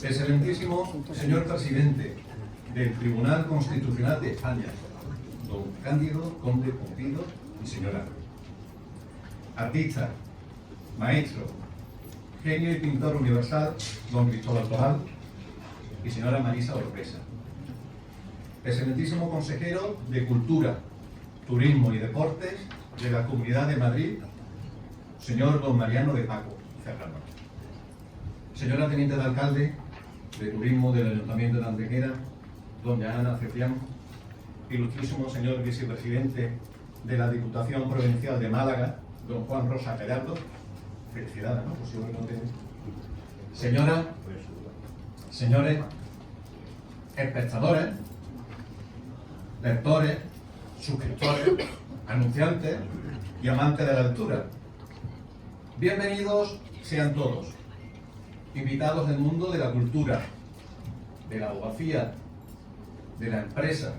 Excelentísimo señor presidente del Tribunal Constitucional de España, don Cándido Conde Pumpido y señora. Artista, maestro, genio y pintor universal, don Cristóbal Toral y señora Marisa Oropesa. Excelentísimo consejero de Cultura, Turismo y Deportes de la Comunidad de Madrid, señor don Mariano de Paco Serrano. Señora teniente de alcalde de Turismo del Ayuntamiento de Antequera, doña Ana Cepián. Ilustrísimo señor vicepresidente de la Diputación Provincial de Málaga, don Juan Rosa Gallardo. Felicidades, ¿no? Posiblemente. Señora, señores, espectadores, lectores, suscriptores, anunciantes y amantes de la altura. Bienvenidos sean todos, invitados del mundo de la cultura, de la abogacía, de la empresa,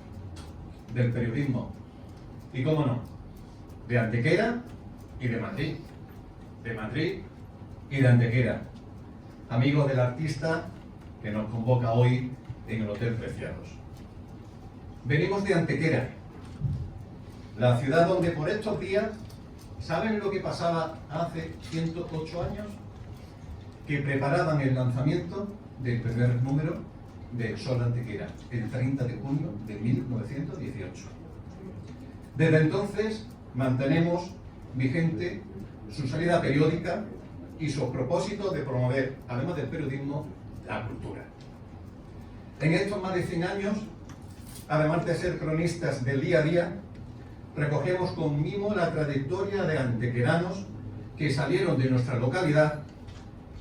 del periodismo y, cómo no, de Antequera y de Madrid y de Antequera, amigos del artista que nos convoca hoy en el Hotel Preciados. Venimos de Antequera, la ciudad donde por estos días, ¿saben lo que pasaba hace 108 años? Que preparaban el lanzamiento del primer número de El Sol de Antequera, el 30 de junio de 1918. Desde entonces mantenemos vigente su salida periódica y sus propósitos de promover, además del periodismo, la cultura. En estos más de 100 años, además de ser cronistas del día a día, recogemos con mimo la trayectoria de antequeranos que salieron de nuestra localidad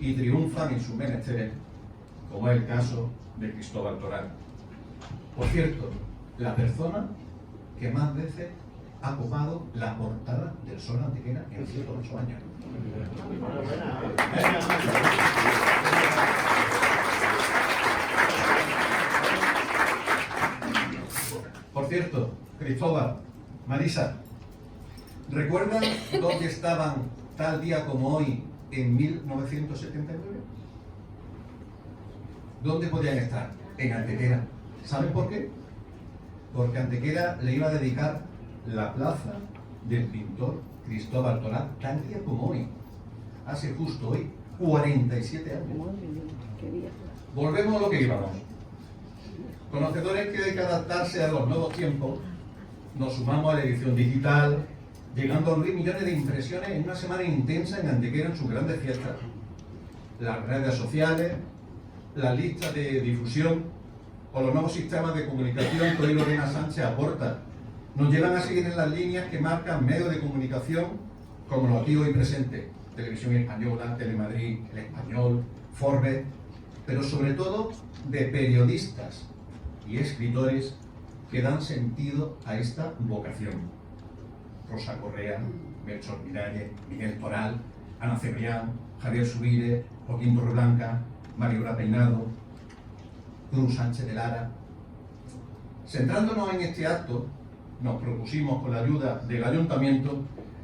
y triunfan en sus menesteres, como es el caso de Cristóbal Toral. Por cierto, la persona que más veces ha ocupado la portada del Sol de Antequera en 108 años. Por cierto, Cristóbal, Marisa, ¿recuerdan dónde estaban tal día como hoy en 1979? ¿Dónde podían estar? En Antequera. ¿Saben por qué? Porque Antequera le iba a dedicar la plaza del pintor Cristóbal Toral tal día como hoy. Hace justo hoy 47 años. Volvemos a lo que íbamos. Conocedores que hay que adaptarse a los nuevos tiempos, nos sumamos a la edición digital, llegando a 1.000 millones de impresiones en una semana intensa en Antequera en sus grandes fiestas. Las redes sociales, las listas de difusión o los nuevos sistemas de comunicación que hoy Lorena Sánchez aporta nos llevan a seguir en las líneas que marcan medios de comunicación como los aquí hoy presentes: Televisión Española, Telemadrid, El Español, Forbes, pero sobre todo de periodistas y escritores que dan sentido a esta vocación. Rosa Correa, Melchor Miralles, Miguel Toral, Ana Cebrián, Javier Subire, Joaquín Torreblanca, Mariola Peinado, Cruz Sánchez de Lara. Centrándonos en este acto, nos propusimos, con la ayuda del Ayuntamiento,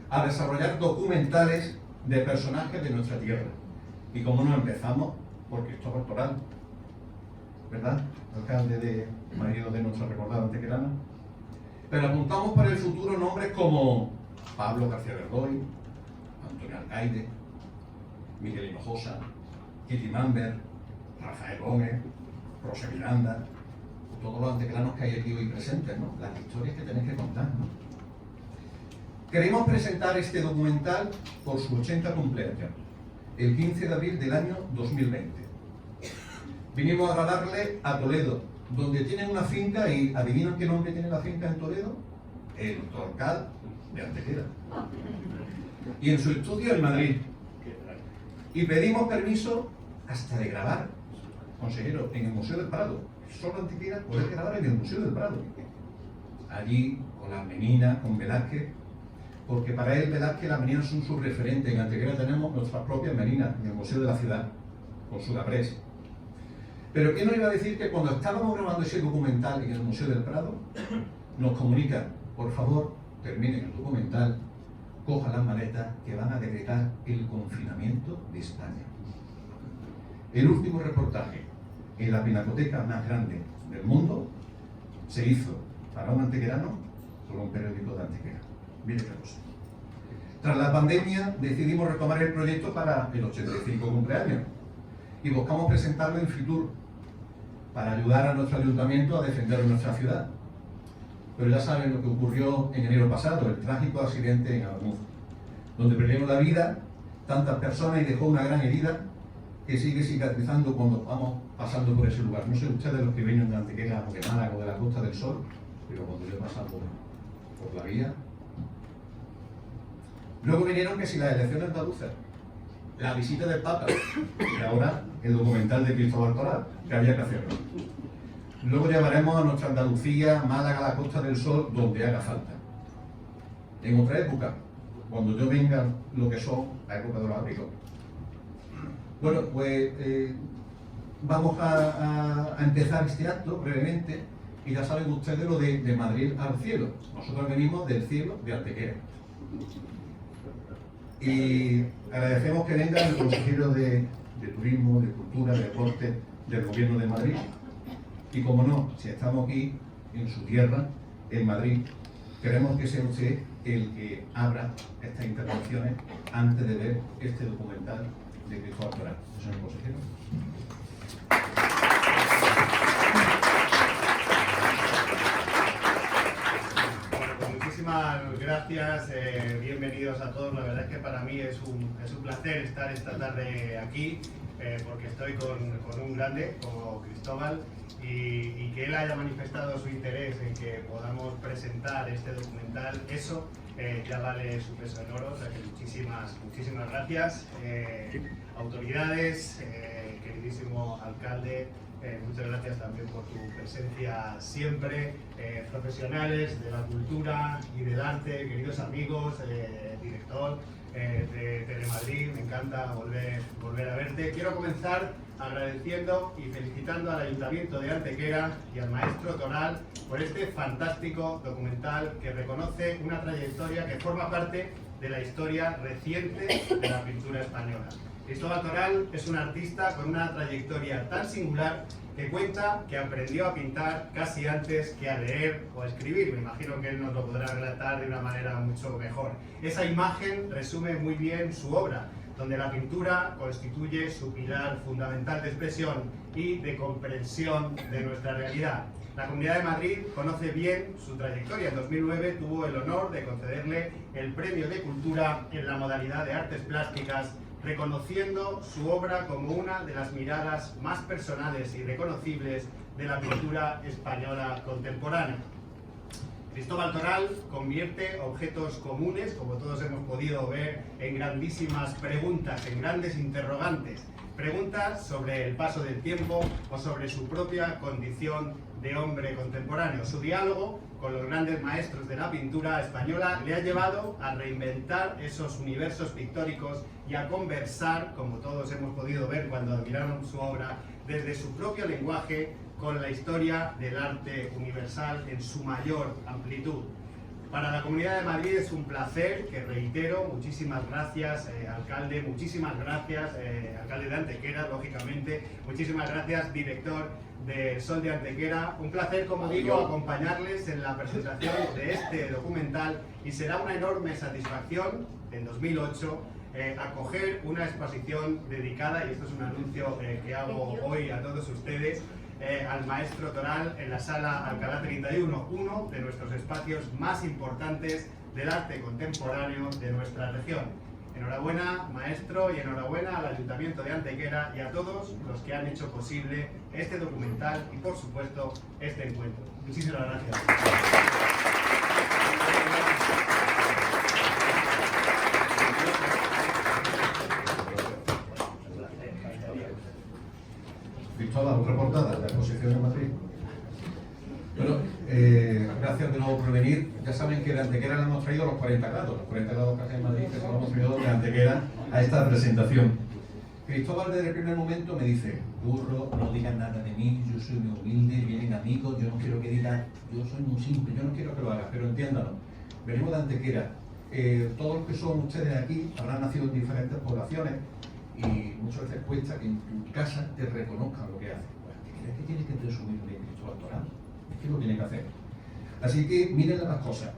a desarrollar documentales de personajes de nuestra tierra. Y como no, empezamos por Cristóbal Toral, ¿verdad? Alcalde de marido de nuestra recordada antequerana. Pero apuntamos para el futuro nombres como Pablo García Verdoy, Antonio Alcaide, Miguel Hinojosa, Kitty Mamber, Rafael Gómez, Rosa Miranda, todos los antequeranos que hay aquí hoy presentes, ¿no? Las historias que tenéis que contar, ¿no? Queremos presentar este documental por su 80 cumpleaños, el 15 de abril del año 2020. Vinimos a darle a Toledo, donde tienen una finca, y ¿adivinan qué nombre tiene la finca en Toledo? El Torcal de Antequera. Y en su estudio en Madrid. Y pedimos permiso hasta de grabar, consejero, en el Museo del Prado. Solo Antequera poder grabar en el Museo del Prado. Allí, con las meninas, con Velázquez, porque para él Velázquez las meninas son sus referentes. En Antequera tenemos nuestras propias meninas, en el Museo de la Ciudad, con Sudaprés. Pero ¿qué nos iba a decir que cuando estábamos grabando ese documental en el Museo del Prado, nos comunican: por favor, terminen el documental, cojan las maletas, que van a decretar el confinamiento de España? El último reportaje en la pinacoteca más grande del mundo, se hizo para un antequerano por un periódico de Antequera. Mire qué cosa. Tras la pandemia decidimos retomar el proyecto para el 85 cumpleaños y buscamos presentarlo en Fitur para ayudar a nuestro ayuntamiento a defender nuestra ciudad. Pero ya saben lo que ocurrió en enero pasado, el trágico accidente en Ademuz, donde perdieron la vida tantas personas y dejó una gran herida que sigue cicatrizando cuando vamos pasando por ese lugar. No sé ustedes los que vienen de Antequera o de Málaga o de la Costa del Sol, pero cuando yo he pasado por la vía. Luego vinieron que si las elecciones andaluzas, la visita del Papa y ahora el documental de Cristóbal Toral, que había que hacerlo. Luego llevaremos a nuestra Andalucía, Málaga, la Costa del Sol, donde haga falta. En otra época, cuando yo venga lo que son la época de los abrigos. Bueno, pues vamos a empezar este acto brevemente y ya saben ustedes lo de Madrid al cielo. Nosotros venimos del cielo de Antequera. Y agradecemos que venga el consejero de Turismo, de Cultura, de Deporte del Gobierno de Madrid. Y como no, si estamos aquí en su tierra, en Madrid, queremos que sea usted el que abra estas intervenciones antes de ver este documental de Cristóbal Toral. Señor consejero. Muchísimas gracias, bienvenidos a todos. La verdad es que para mí es un placer estar esta tarde aquí, porque estoy con un grande como Cristóbal y que él haya manifestado su interés en que podamos presentar este documental, eso ya vale su peso en oro. O sea que muchísimas gracias. Autoridades, queridísimo alcalde, muchas gracias también por tu presencia siempre, profesionales de la cultura y del arte, queridos amigos, director de Telemadrid, me encanta volver a verte. Quiero comenzar agradeciendo y felicitando al Ayuntamiento de Antequera y al maestro Toral por este fantástico documental que reconoce una trayectoria que forma parte de la historia reciente de la pintura española. Cristóbal Toral es un artista con una trayectoria tan singular que cuenta que aprendió a pintar casi antes que a leer o a escribir. Me imagino que él nos lo podrá relatar de una manera mucho mejor. Esa imagen resume muy bien su obra, donde la pintura constituye su pilar fundamental de expresión y de comprensión de nuestra realidad. La Comunidad de Madrid conoce bien su trayectoria. En 2009 tuvo el honor de concederle el Premio de Cultura en la modalidad de Artes Plásticas, reconociendo su obra como una de las miradas más personales y reconocibles de la pintura española contemporánea. Cristóbal Toral convierte objetos comunes, como todos hemos podido ver, en grandísimas preguntas, en grandes interrogantes. Preguntas sobre el paso del tiempo o sobre su propia condición de hombre contemporáneo. Su diálogo con los grandes maestros de la pintura española le ha llevado a reinventar esos universos pictóricos y a conversar, como todos hemos podido ver cuando admiraron su obra, desde su propio lenguaje con la historia del arte universal en su mayor amplitud. Para la Comunidad de Madrid es un placer, que reitero, muchísimas gracias, alcalde, muchísimas gracias, alcalde de Antequera, lógicamente, muchísimas gracias, director del Sol de Antequera. Un placer, como digo, acompañarles en la presentación de este documental y será una enorme satisfacción, en 2008, acoger una exposición dedicada, y esto es un anuncio que hago hoy a todos ustedes, al maestro Toral en la Sala Alcalá 31, uno de nuestros espacios más importantes del arte contemporáneo de nuestra región. Enhorabuena, maestro, y enhorabuena al Ayuntamiento de Antequera y a todos los que han hecho posible este documental y, por supuesto, este encuentro. Muchísimas gracias. Cristóbal, otra portada, la exposición de Madrid. Bueno, gracias de nuevo por venir. Ya saben que de Antequera le hemos traído los 40 grados que hace en Madrid, que solo hemos traído de Antequera a esta presentación. Cristóbal desde el primer momento me dice: burro, no digan nada de mí, yo soy muy humilde, vienen amigos, yo no quiero que digan, yo soy muy simple, yo no quiero que lo hagas, pero entiéndanlo, venimos de Antequera. Todos los que son ustedes aquí habrán nacido en diferentes poblaciones y muchas veces cuesta que en tu casa te reconozcan lo que haces. es que tiene que presumir de Cristóbal Toral, es que lo tiene que hacer. Así que miren las cosas.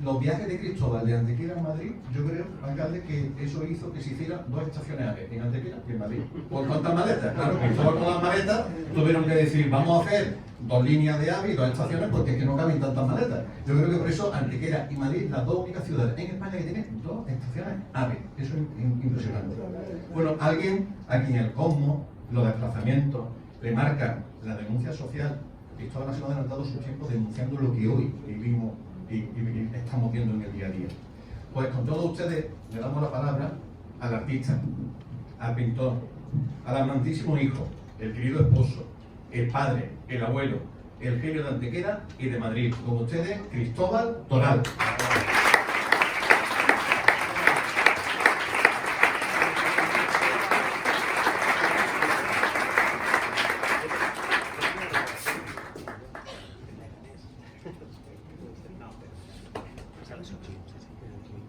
Los viajes de Cristóbal de Antequera a Madrid, yo creo, alcalde, que eso hizo que se hicieran 2 estaciones AVE, en Antequera y en Madrid. ¿Por cuántas maletas? Claro, Cristóbal con las maletas tuvieron que decir, vamos a hacer 2 líneas de AVE y 2 estaciones porque es que no caben tantas maletas. Yo creo que por eso Antequera y Madrid, las 2 únicas ciudades en España que tienen 2 estaciones AVE. Eso es impresionante. Bueno, alguien a quien el cosmos, los desplazamientos, le marcan la denuncia social. Cristóbal se ha adelantado su tiempo denunciando lo que hoy vivimos y estamos viendo en el día a día. Pues con todos ustedes le damos la palabra al artista, al pintor, al amantísimo hijo, el querido esposo, el padre, el abuelo, el genio de Antequera y de Madrid. Con ustedes, Cristóbal Toral.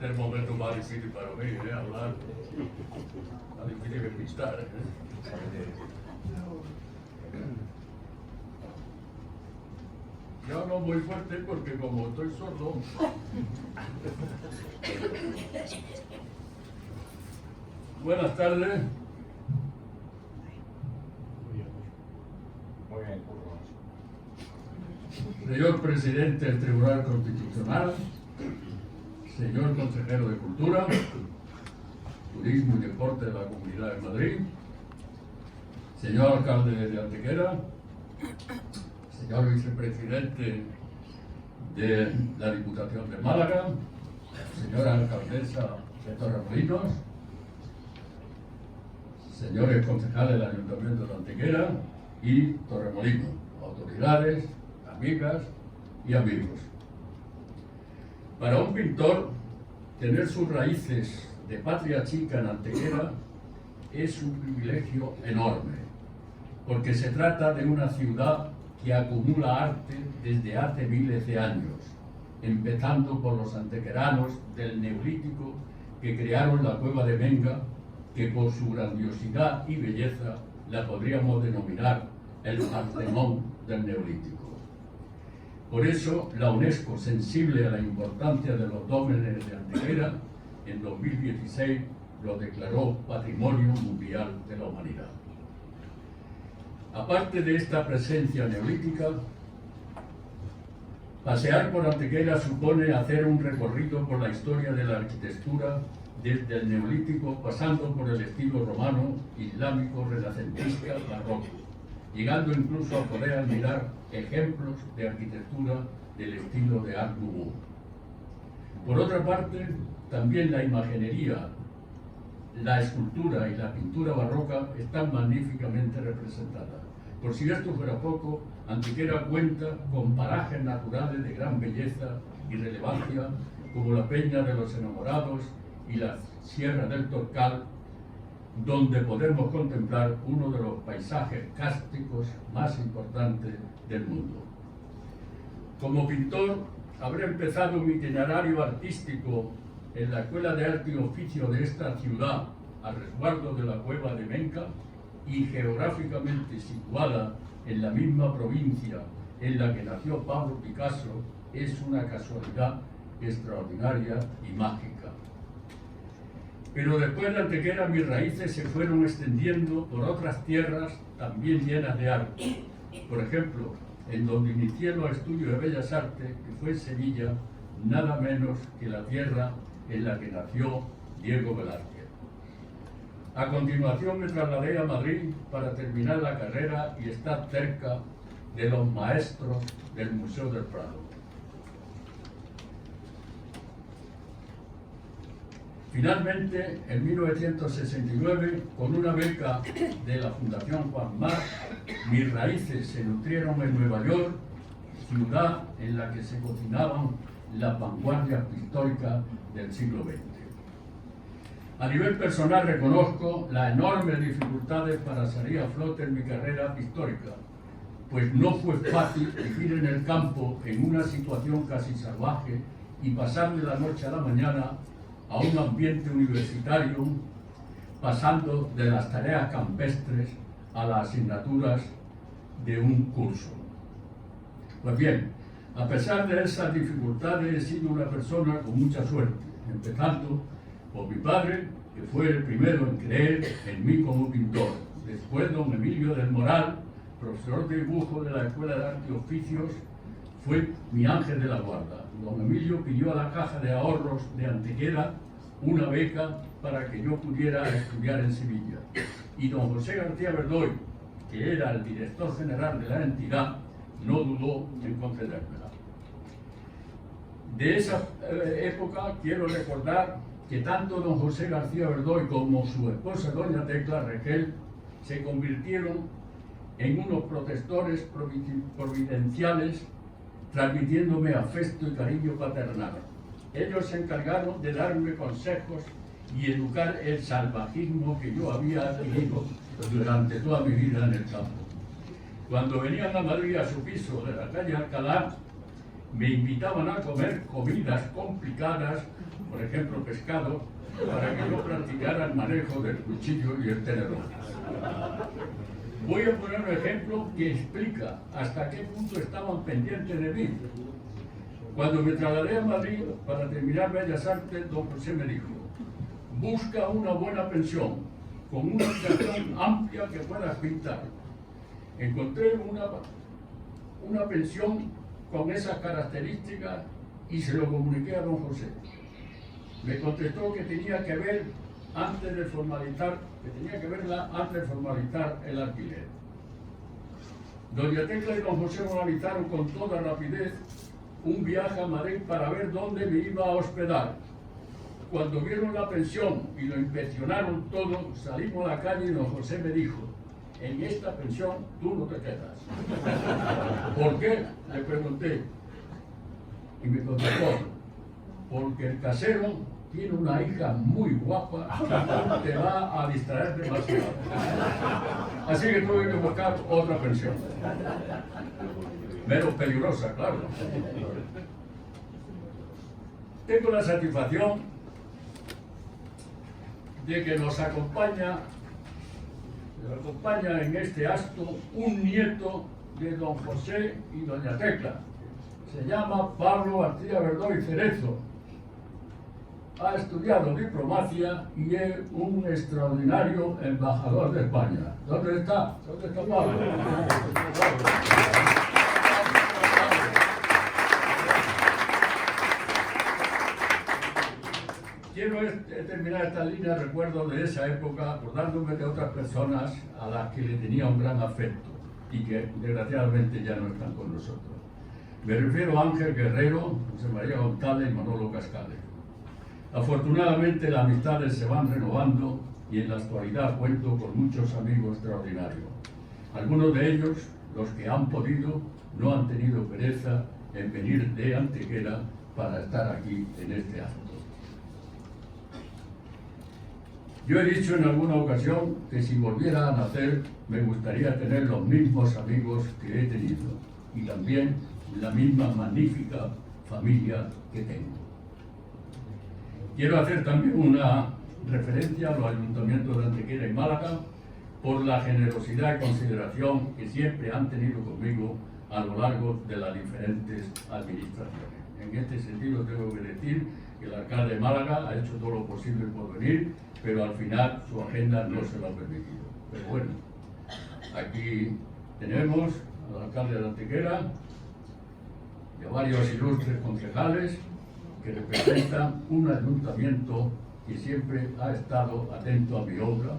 Este es el momento más difícil para mí, hablar. Más difícil que pistar, Yo no muy fuerte porque como estoy sordo. Buenas tardes. Señor presidente del Tribunal Constitucional, señor consejero de Cultura, Turismo y Deporte de la Comunidad de Madrid, señor alcalde de Antequera, señor vicepresidente de la Diputación de Málaga, señora alcaldesa de Torremolinos, señores concejales del Ayuntamiento de Antequera y Torremolinos, autoridades, amigas y amigos. Para un pintor, tener sus raíces de patria chica en Antequera es un privilegio enorme, porque se trata de una ciudad que acumula arte desde hace miles de años, empezando por los antequeranos del Neolítico que crearon la cueva de Menga, que por su grandiosidad y belleza la podríamos denominar el Partenón del Neolítico. Por eso, la UNESCO, sensible a la importancia de los dólmenes de Antequera, en 2016 lo declaró Patrimonio Mundial de la Humanidad. Aparte de esta presencia neolítica, pasear por Antequera supone hacer un recorrido por la historia de la arquitectura desde el Neolítico, pasando por el estilo romano, islámico, renacentista, barroco, llegando incluso a poder admirar ejemplos de arquitectura del estilo de Art Nouveau. Por otra parte, también la imaginería, la escultura y la pintura barroca están magníficamente representadas. Por si esto fuera poco, Antequera cuenta con parajes naturales de gran belleza y relevancia, como la Peña de los Enamorados y la Sierra del Torcal, donde podemos contemplar uno de los paisajes cársticos más importantes del mundo. Como pintor, habré empezado mi itinerario artístico en la Escuela de Arte y Oficio de esta ciudad, a resguardo de la cueva de Menca, y geográficamente situada en la misma provincia en la que nació Pablo Picasso, es una casualidad extraordinaria y mágica. Pero después de Antequera mis raíces se fueron extendiendo por otras tierras también llenas de arte. Por ejemplo, en donde inicié los estudios de Bellas Artes, que fue en Sevilla, nada menos que la tierra en la que nació Diego Velázquez. A continuación me trasladé a Madrid para terminar la carrera y estar cerca de los maestros del Museo del Prado. Finalmente, en 1969, con una beca de la Fundación Juan March, mis raíces se nutrieron en Nueva York, ciudad en la que se cocinaban las vanguardias pictóricas del siglo XX. A nivel personal reconozco las enormes dificultades para salir a flote en mi carrera pictórica, pues no fue fácil vivir en el campo en una situación casi salvaje y pasar de la noche a la mañana a un ambiente universitario, pasando de las tareas campestres a las asignaturas de un curso. Pues bien, a pesar de esas dificultades, he sido una persona con mucha suerte, empezando por mi padre, que fue el primero en creer en mí como pintor. Después don Emilio del Moral, profesor de dibujo de la Escuela de Arte y Oficios, fue mi ángel de la guarda. Don Emilio pidió a la Caja de Ahorros de Antequera una beca para que yo pudiera estudiar en Sevilla. Y don José García Verdoy, que era el director general de la entidad, no dudó en concedérmela. De esa época quiero recordar que tanto don José García Verdoy como su esposa doña Tecla Regel se convirtieron en unos protectores providenciales, transmitiéndome afecto y cariño paternal. Ellos se encargaron de darme consejos y educar el salvajismo que yo había adquirido durante toda mi vida en el campo. Cuando venían a Madrid a su piso de la calle Alcalá, me invitaban a comer comidas complicadas, por ejemplo pescado, para que yo practicara el manejo del cuchillo y el tenedor. Voy a poner un ejemplo que explica hasta qué punto estaban pendientes de mí. Cuando me trasladé a Madrid para terminar Bellas Artes, don José me dijo: busca una buena pensión, con una habitación amplia que puedas pintar. Encontré una pensión con esas características y se lo comuniqué a don José. Me contestó que tenía que ver antes de formalizar, el alquiler. Doña Tecla y don José formalizaron con toda rapidez un viaje a Madrid para ver dónde me iba a hospedar. Cuando vieron la pensión y lo inspeccionaron todo, salimos a la calle y don José me dijo: en esta pensión tú no te quedas. ¿Por qué? Le pregunté. Y me contestó: porque el casero tiene una hija muy guapa y te va a distraer demasiado. Así que tuve que buscar otra pensión. Menos peligrosa, claro. Tengo la satisfacción de que nos acompaña en este acto un nieto de don José y doña Tecla. Se llama Pablo García Verdoy Cerezo. Ha estudiado diplomacia y es un extraordinario embajador de España. ¿Dónde está? ¿Dónde está Pablo? Quiero terminar esta línea de recuerdos de esa época acordándome de otras personas a las que le tenía un gran afecto y que desgraciadamente ya no están con nosotros. Me refiero a Ángel Guerrero, José María González y Manolo Cascales. Afortunadamente las amistades se van renovando y en la actualidad cuento con muchos amigos extraordinarios. Algunos de ellos, los que han podido, no han tenido pereza en venir de Antequera para estar aquí en este acto. Yo he dicho en alguna ocasión que si volviera a nacer me gustaría tener los mismos amigos que he tenido y también la misma magnífica familia que tengo. Quiero hacer también una referencia a los ayuntamientos de Antequera y Málaga por la generosidad y consideración que siempre han tenido conmigo a lo largo de las diferentes administraciones. En este sentido tengo que decir que el alcalde de Málaga ha hecho todo lo posible por venir, pero al final su agenda no se lo ha permitido. Pero bueno, aquí tenemos al alcalde de Antequera y a varios ilustres concejales que representan un ayuntamiento que siempre ha estado atento a mi obra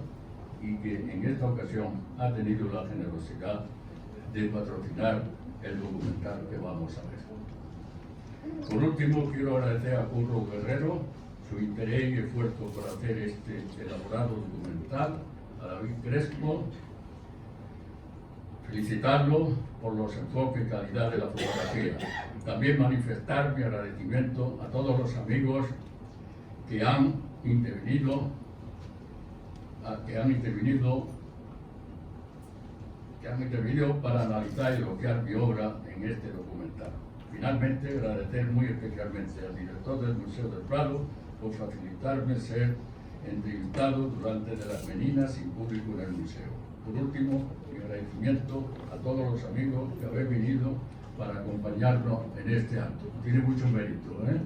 y que en esta ocasión ha tenido la generosidad de patrocinar el documental que vamos a ver. Por último, quiero agradecer a Curro Guerrero su interés y esfuerzo por hacer este elaborado documental, a David Crespo, felicitarlo por los enfoques y calidad de la fotografía. También manifestar mi agradecimiento a todos los amigos que han intervenido para analizar y elogiar mi obra en este documental. Finalmente, agradecer muy especialmente al director del Museo del Prado por facilitarme ser entrevistado durante de las meninas sin público en el museo. Por último, mi agradecimiento a todos los amigos que habéis venido para acompañarnos en este acto. Tiene mucho mérito, ¿eh?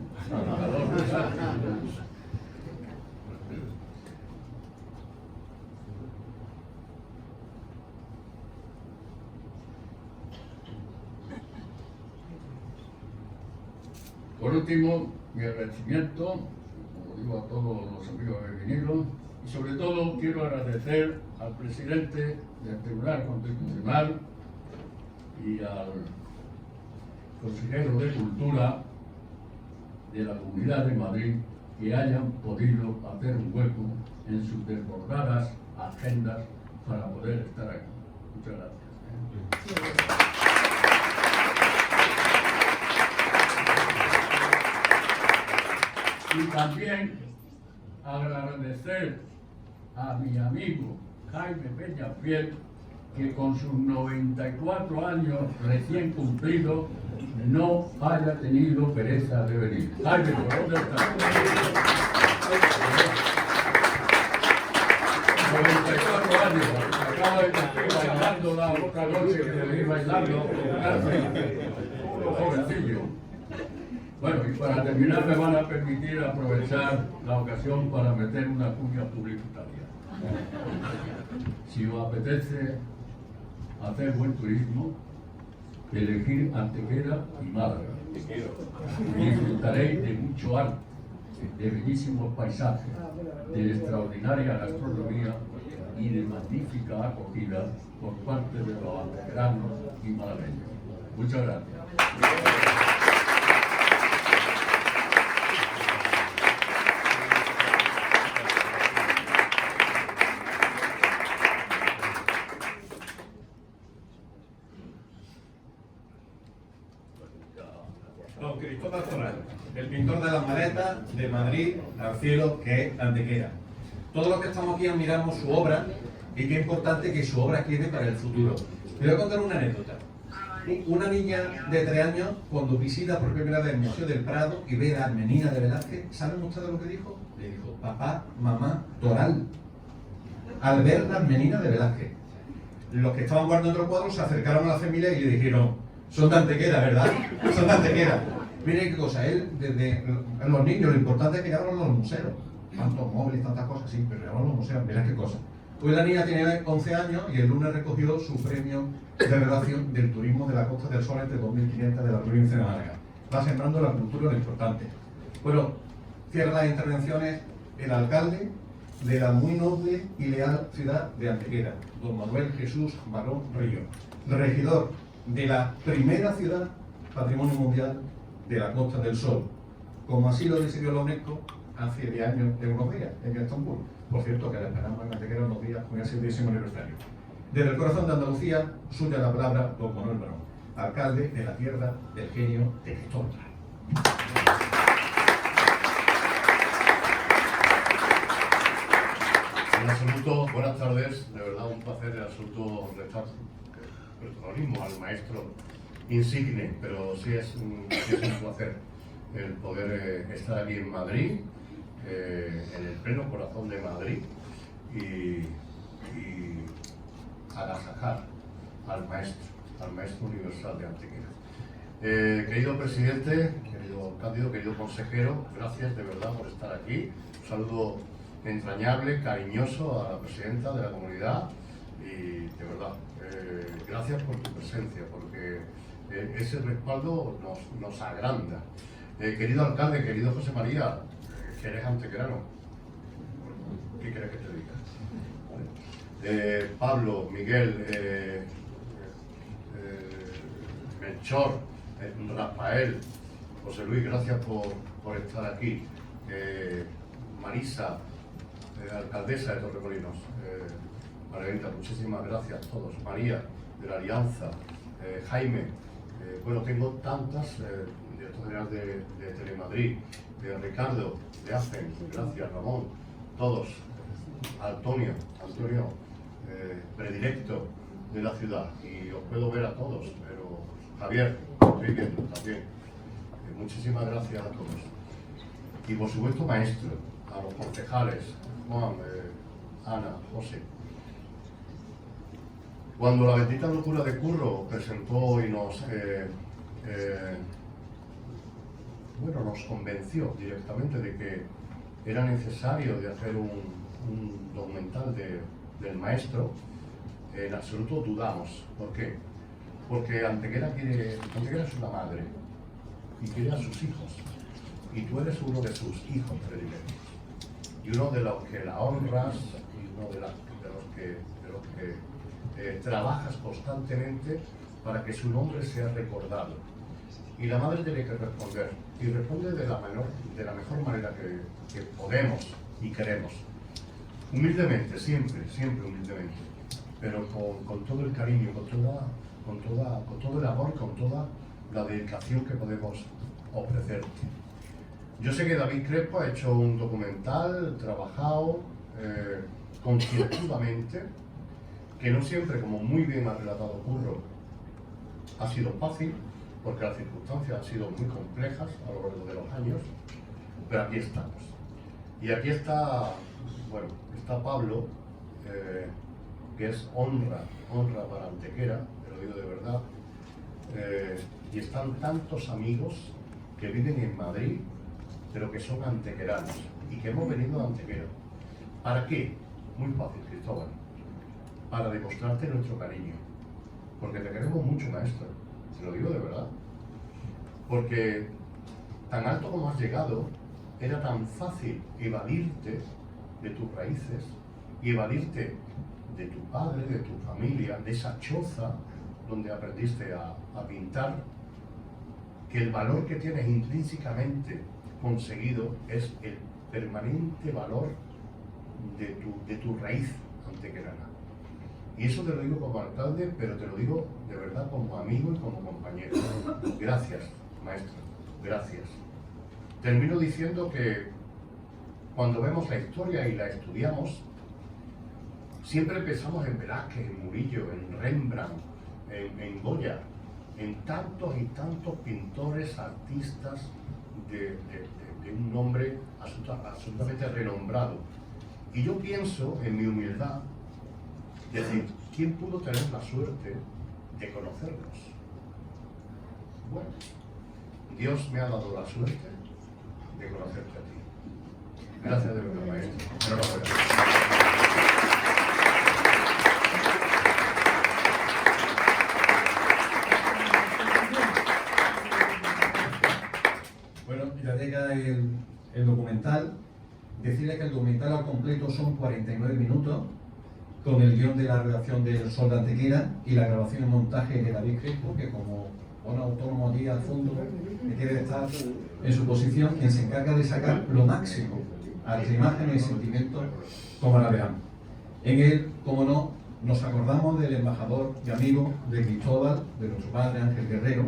Por último, mi agradecimiento, como digo, a todos los amigos que han venido, y sobre todo quiero agradecer al presidente del Tribunal Constitucional y al consejero de Cultura de la Comunidad de Madrid que hayan podido hacer un hueco en sus desbordadas agendas para poder estar aquí. Muchas gracias. Y también agradecer a mi amigo Jaime Peñafiel, que con sus 94 años recién cumplidos no haya tenido pereza de venir. Jaime, ¿por dónde estás? 94 años, acaba de estar bailando la otra noche que me vi bailando, jovencillo. Bueno, y para terminar me van a permitir aprovechar la ocasión para meter una cuña publicitaria. Si os apetece hacer buen turismo, elegir Antequera y Málaga. Disfrutaréis de mucho arte, de bellísimos paisajes, de extraordinaria gastronomía y de magnífica acogida por parte de los antequeranos y malagueños. Muchas gracias. Don Cristóbal Toral, el pintor de las maletas de Madrid al cielo, que es Antequera. Todos los que estamos aquí admiramos su obra y qué importante que su obra quede para el futuro. Le voy a contar una anécdota. Una niña de 3 años, cuando visita por primera vez el Museo del Prado y ve a Menina de Velázquez, ¿saben ustedes lo que dijo? Le dijo, papá, mamá, Toral. Al ver las Meninas de Velázquez. Los que estaban guardando otro cuadro se acercaron a la familia y le dijeron, son de Antequera, ¿verdad? Son de Antequera. Miren qué cosa, él, desde los niños, lo importante es que llevaron los museos. Tantos móviles, tantas cosas, sí, pero llevaron los museos, mirad qué cosa. Hoy la niña tiene 11 años y el lunes recogió su premio de relación del turismo de la Costa del Sol entre 2.500 de la provincia de Málaga. Va sembrando la cultura lo importante. Bueno, cierra las intervenciones el alcalde de la muy noble y leal ciudad de Antequera, don Manuel Jesús Barón Río, regidor de la primera ciudad Patrimonio Mundial de la Costa del Sol, como así lo decidió la UNESCO hace 10 años de unos días en Estambul. Por cierto, que la esperamos en Antequera unos días con el 70º aniversario. Desde el corazón de Andalucía, suya la palabra don Manuel Barón, alcalde de la tierra del genio de Cristóbal. En absoluto, buenas tardes, de verdad un placer en absoluto restar personalismo al maestro insigne, pero sí es un placer el poder estar aquí en Madrid, en el pleno corazón de Madrid y agasajar al maestro universal de Antequera. Querido presidente, querido Cándido, querido consejero, gracias de verdad por estar aquí. Un saludo entrañable, cariñoso a la presidenta de la comunidad y de verdad, gracias por tu presencia, porque ese respaldo nos agranda. Querido alcalde, querido José María, que eres antequerano, ¿qué quieres que te diga? Pablo, Miguel, Melchor, Rafael, José Luis, gracias por estar aquí. Marisa, alcaldesa de Torremolinos, Margarita, muchísimas gracias a todos. María, de la Alianza, Jaime, bueno, tengo tantas, director general de Telemadrid, de Ricardo, de AFEN, gracias, Ramón, todos, Antonio, predilecto de la ciudad, y os puedo ver a todos, pero Javier, estoy viendo también. Muchísimas gracias a todos. Y por supuesto, maestro, a los concejales, Juan, Ana, José. Cuando la bendita locura de Curro presentó y nos convenció directamente de que era necesario de hacer un documental del maestro, en absoluto dudamos. ¿Por qué? Porque Antequera es una madre y quiere a sus hijos, y tú eres uno de sus hijos predilectos, y uno de los que la honras, y uno de los que trabajas constantemente para que su nombre sea recordado. Y la madre tiene que responder, y responde de la mejor manera que podemos y queremos. Humildemente, siempre humildemente, pero con todo el cariño, con todo el amor, con toda la dedicación que podemos ofrecer. Yo sé que David Crespo ha hecho un documental, trabajado concienzudamente, que no siempre, como muy bien ha relatado Curro, ha sido fácil, porque las circunstancias han sido muy complejas a lo largo de los años, pero aquí estamos. Y aquí está Pablo, que es honra para Antequera, te lo digo de verdad, y están tantos amigos que viven en Madrid, pero que son antequeranos, y que hemos venido a Antequera. ¿Para qué? Muy fácil, Cristóbal. Para demostrarte nuestro cariño, porque te queremos mucho, maestro, te lo digo de verdad, porque tan alto como has llegado, era tan fácil evadirte de tus raíces y evadirte de tu padre, de tu familia, de esa choza donde aprendiste a pintar, que el valor que tienes intrínsecamente conseguido es el permanente valor de tu raíz antequerana. Y eso te lo digo como alcalde, pero te lo digo de verdad como amigo y como compañero. Gracias, maestro, gracias. Termino diciendo que cuando vemos la historia y la estudiamos, siempre pensamos en Velázquez, en Murillo, en Rembrandt, en Goya, en tantos y tantos pintores, artistas de un nombre absolutamente renombrado. Y yo pienso, en mi humildad, decir, ¿quién pudo tener la suerte de conocerlos? Bueno, Dios me ha dado la suerte de conocerte a ti. Gracias de verdad, maestro. Enhorabuena. Bueno, ya llega el documental. Decirle que el documental al completo son 49 minutos, con el guión de la redacción del Sol de Antequera y la grabación y montaje de David Crespo, que como buen autónomo aquí al fondo, que quiere estar en su posición, quien se encarga de sacar lo máximo a las imágenes y sentimientos como la veamos. En él, como no, nos acordamos del embajador y amigo de Cristóbal, de nuestro padre Ángel Guerrero,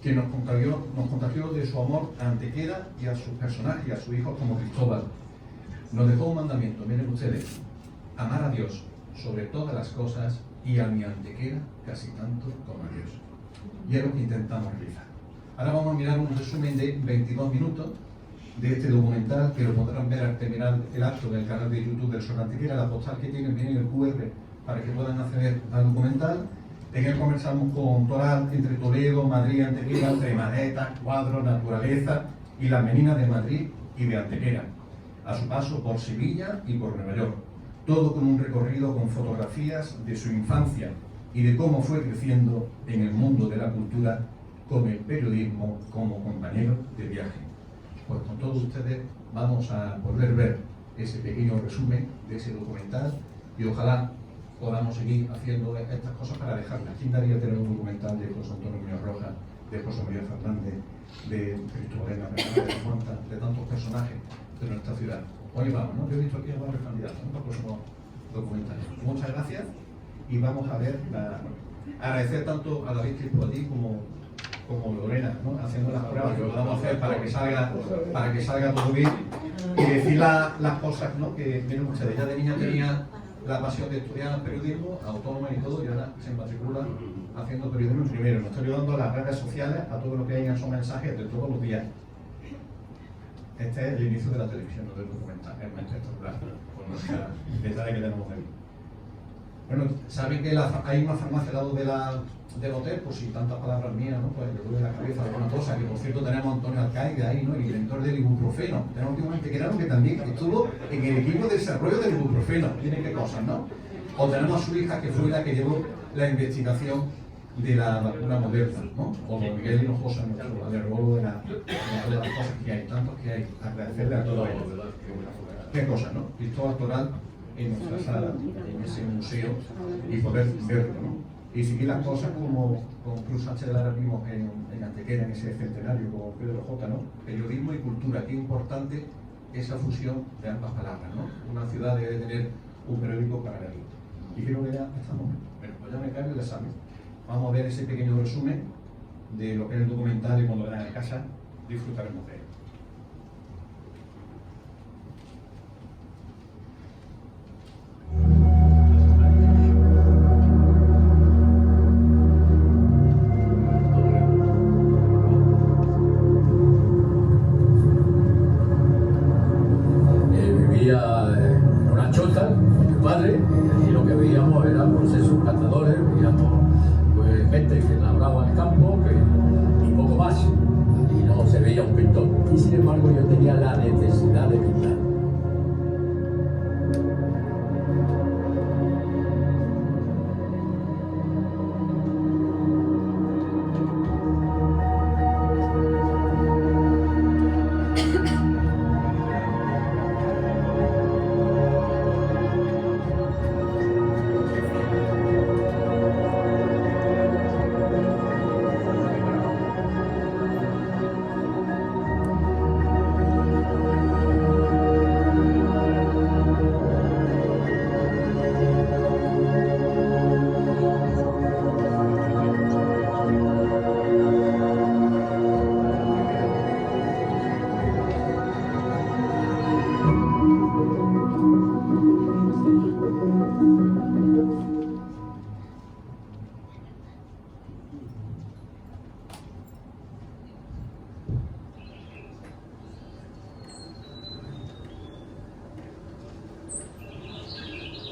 que nos contagió de su amor a Antequera y a sus personajes y a sus hijos como Cristóbal. Nos dejó un mandamiento, miren ustedes, amar a Dios sobre todas las cosas y a mi Antequera casi tanto como a Dios. Y es lo que intentamos realizar. Ahora vamos a mirar un resumen de 22 minutos de este documental, que lo podrán ver al terminar el acto del canal de YouTube del Sol de Antequera. La postal que tienen viene en el QR para que puedan acceder al documental. En él conversamos con Toral, entre Toledo, Madrid, Antequera, entre manetas, cuadros, naturaleza y las meninas de Madrid y de Antequera, a su paso por Sevilla y por Nueva York. Todo con un recorrido con fotografías de su infancia y de cómo fue creciendo en el mundo de la cultura con el periodismo como compañero de viaje. Pues con todos ustedes vamos a poder ver ese pequeño resumen de ese documental y ojalá podamos seguir haciendo estas cosas para dejarlas. ¿Quién daría tener un documental de José Antonio Muñoz Rojas, de José María Fernández, de Cristóbal Fernández, de Juanta, de tantos personajes de nuestra ciudad? Hoy vamos, ¿no? Yo he visto aquí a varios candidatos, ¿no? Para el próximo documental. Muchas gracias y vamos a ver, agradecer tanto a David Crespo, a ti como Lorena, ¿no? Haciendo las pruebas que podamos hacer para que salga todo bien y decir las cosas, ¿no? Que miren ustedes, ya de niña tenía la pasión de estudiar periodismo, autónoma y todo, y ahora se matricula haciendo periodismo en primero. Nos estoy ayudando a las redes sociales, a todo lo que hay en esos mensajes de todos los días. Este es el inicio de la televisión, no del documental, es espectacular, con nuestra detalle que tenemos ahí. Bueno, saben que hay una farmacia al lado del hotel, pues si tantas palabras mías, ¿no? Pues le duele la cabeza alguna cosa, que por cierto tenemos a Antonio Alcaide ahí, ¿no? El inventor del ibuprofeno. Tenemos un antequerano que también estuvo en el equipo de desarrollo del ibuprofeno. Miren qué cosas, ¿no? O tenemos a su hija, que fue la que llevó la investigación de la vacuna moderna, ¿no? O don Miguel Hinojosa, nuestro alergólogo de todas las cosas que hay, tantos que hay. Agradecerle a todos ellos. Qué cosas, ¿no? Cristóbal Toral en nuestra sala, en ese museo, y poder verlo, ¿no? Y seguir las cosas como con Cruz Sánchez de Lara vimos en Antequera, en ese centenario, como Pedro J, ¿no? Periodismo y cultura, qué importante esa fusión de ambas palabras, ¿no? Una ciudad debe tener un periódico paralelo. Y creo que ya estamos. Bueno, pues ya me cambio de examen. Vamos a ver ese pequeño resumen de lo que es el documental y cuando vayan a casa disfrutaremos de él. Y lo que veíamos era pues esos cazadores, veíamos pues, gente que labraba el campo y poco más, y no se veía un pintor. Y sin embargo yo tenía la necesidad de pintar.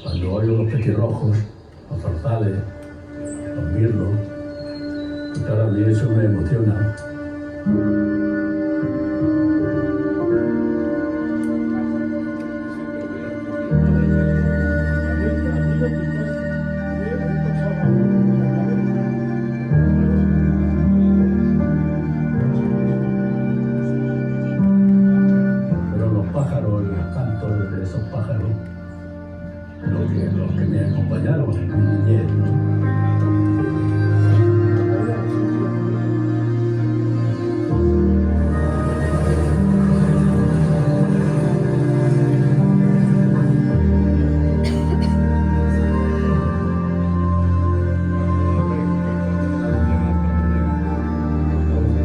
Cuando oigo los petirrojos, los zorzales, los mirlos, y claro, a mí eso me emociona. Pero los pájaros y los cantos de esos pájaros, los que me acompañaron en mi niñez, ¿no?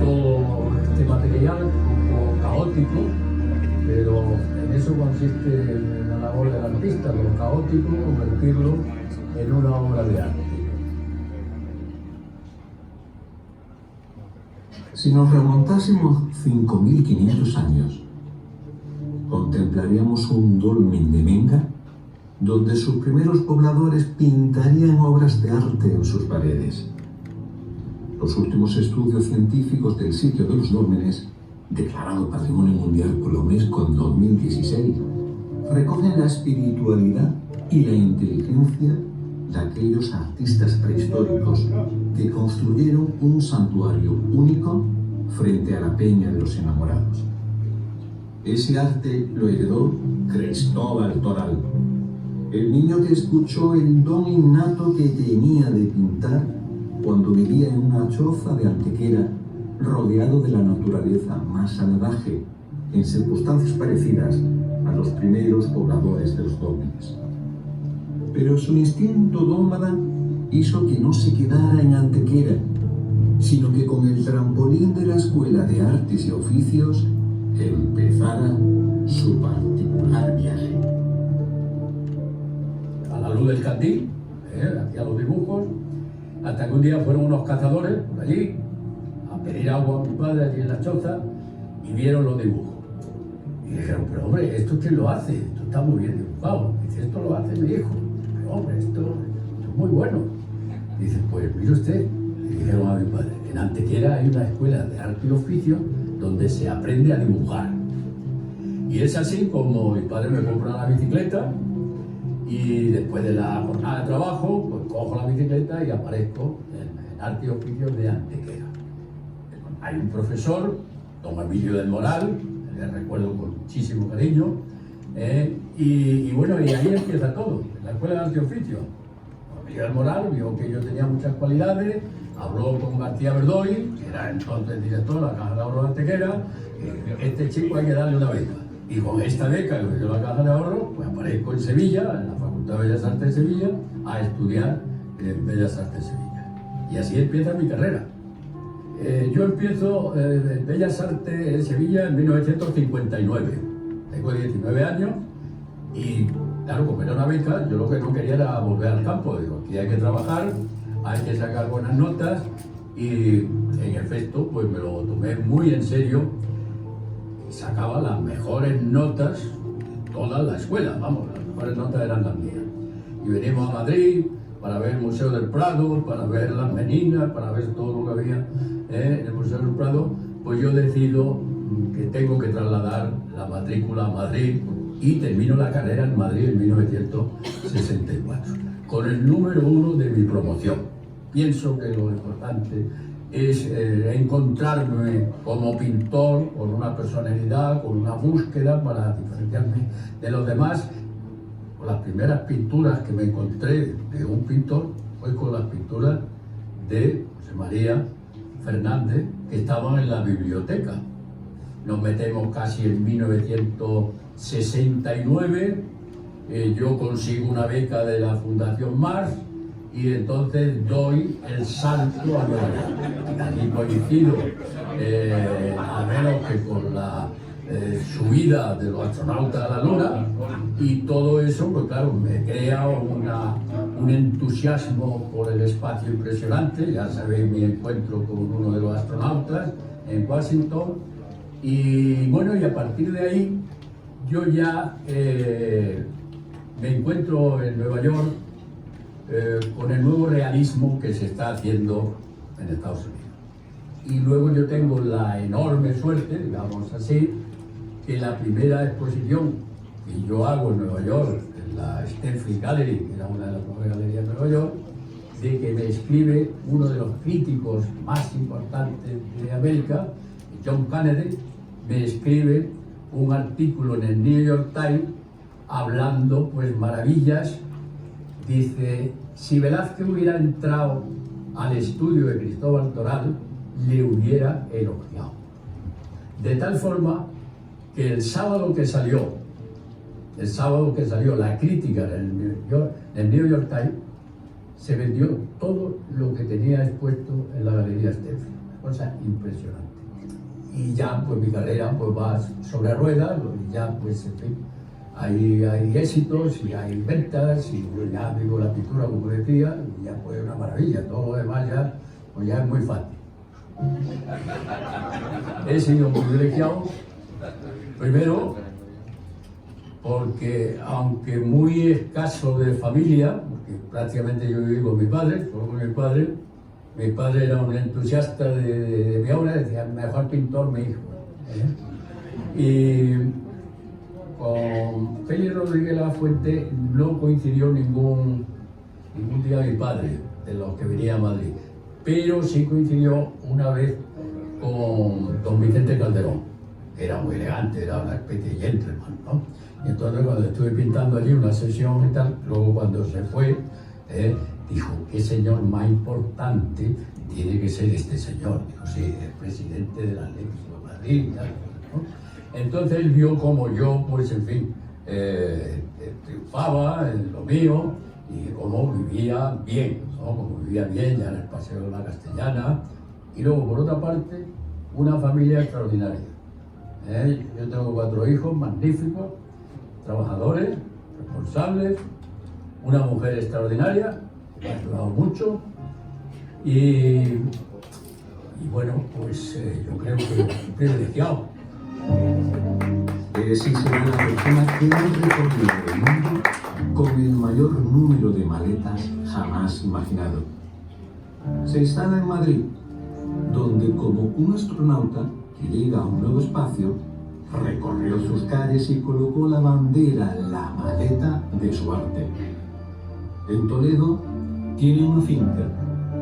Todo este material un poco caótico, pero en eso consiste la labor del artista, lo caótico, convertirlo en una obra de arte. Si nos remontásemos 5.500 años, contemplaríamos un dolmen de Menga, donde sus primeros pobladores pintarían obras de arte en sus paredes. Los últimos estudios científicos del sitio de los dólmenes, declarado Patrimonio Mundial por la UNESCO en 2016, recogen la espiritualidad y la inteligencia de aquellos artistas prehistóricos que construyeron un santuario único frente a la Peña de los Enamorados. Ese arte lo heredó Cristóbal Toral, el niño que escuchó el don innato que tenía de pintar cuando vivía en una choza de Antequera, rodeado de la naturaleza más salvaje, en circunstancias parecidas a los primeros pobladores de los dólmenes. Pero su instinto nómada hizo que no se quedara en Antequera, sino que con el trampolín de la Escuela de Artes y Oficios empezara su particular viaje. A la luz del candil, hacía los dibujos, hasta que un día fueron unos cazadores por allí a pedir agua a mi padre allí en la choza y vieron los dibujos. Y dijeron, pero hombre, ¿esto quién lo hace? Esto está muy bien dibujado. Dice, esto lo hace mi hijo. Pero hombre, esto muy bueno. Dice, pues mire usted, le dijeron a mi padre, en Antequera hay una escuela de arte y oficio donde se aprende a dibujar. Y es así como mi padre me compra la bicicleta y después de la jornada de trabajo, pues cojo la bicicleta y aparezco en arte y oficio de Antequera. Hay un profesor, don Emilio del Moral, le recuerdo con muchísimo cariño, y bueno, y ahí empieza todo, en la escuela de arte y oficio. Emilio del Moral vio que yo tenía muchas cualidades, habló con García Verdoy, que era entonces director de la Caja de Ahorro de Antequera, este chico hay que darle una beca. Y con esta beca que me dio la Caja de Ahorro, pues aparezco en Sevilla, en la Facultad de Bellas Artes de Sevilla, a estudiar en Bellas Artes de Sevilla. Y así empieza mi carrera. Yo empiezo en Bellas Artes en Sevilla en 1959. Tengo 19 años y, claro, como era una beca, yo lo que no quería era volver al campo. Digo, aquí hay que trabajar, hay que sacar buenas notas y, en efecto, pues me lo tomé muy en serio y sacaba las mejores notas de toda la escuela. Vamos, las mejores notas eran las mías. Y venimos a Madrid para ver el Museo del Prado, para ver las meninas, para ver todo lo que había en el Museo del Prado. Pues yo decido que tengo que trasladar la matrícula a Madrid y termino la carrera en Madrid en 1964, con el número 1 de mi promoción. Pienso que lo importante es encontrarme como pintor con una personalidad, con una búsqueda para diferenciarme de los demás. Las primeras pinturas que me encontré de un pintor fue con las pinturas de José María Fernández, que estaban en la biblioteca. Nos metemos casi en 1969, yo consigo una beca de la Fundación Mars y entonces doy el salto a Nueva York. Aquí coincido, al menos que con la subida de los astronautas a la Luna, y todo eso, pues claro, me crea un entusiasmo por el espacio impresionante. Ya sabéis mi encuentro con uno de los astronautas en Washington, y bueno, y a partir de ahí yo ya me encuentro en Nueva York con el nuevo realismo que se está haciendo en Estados Unidos. Y luego yo tengo la enorme suerte, digamos así, que la primera exposición que yo hago en Nueva York, en la Stanfield Gallery, que era una de las mejores galerías de Nueva York, de que me escribe uno de los críticos más importantes de América, John Kennedy, me escribe un artículo en el New York Times hablando pues maravillas. Dice, si Velázquez hubiera entrado al estudio de Cristóbal Toral, le hubiera elogiado. De tal forma que el sábado que salió la crítica en el New York Times, se vendió todo lo que tenía expuesto en la Galería Stanfield. Una cosa impresionante. Y ya pues mi carrera pues va sobre ruedas, y ya pues en fin, hay éxitos y hay ventas, y yo ya vivo la pintura, como decía, y ya pues una maravilla. Todo lo demás ya, pues ya es muy fácil. He sido privilegiado, primero, porque aunque muy escaso de familia, porque prácticamente yo viví con mi padre, solo con mi padre era un entusiasta de mi obra, decía, mejor pintor mi hijo. Y con Félix Rodríguez Lafuente no coincidió ningún día mi padre, de los que venía a Madrid, pero sí coincidió una vez con don Vicente Calderón. Era muy elegante, era una especie de gentleman, ¿no? Y entonces cuando estuve pintando allí una sesión y tal, luego cuando se fue, dijo, ¿qué señor más importante tiene que ser este señor? Dijo, sí, el presidente de la Atlético de Madrid y tal, ¿no? Entonces él vio como yo, pues en fin, triunfaba en lo mío y cómo vivía bien, ¿no? Como vivía bien ya en el Paseo de la Castellana. Y luego, por otra parte, una familia extraordinaria. Yo tengo 4 hijos magníficos, trabajadores, responsables, una mujer extraordinaria, me ha ayudado mucho, y bueno, pues yo creo que privilegiado. sí sería la persona que ha recorrido el mundo con el mayor número de maletas jamás imaginado. Se instala en Madrid, donde como un astronauta que llega a un nuevo espacio, recorrió sus calles y colocó la bandera en la maleta de su arte. En Toledo tiene una finca,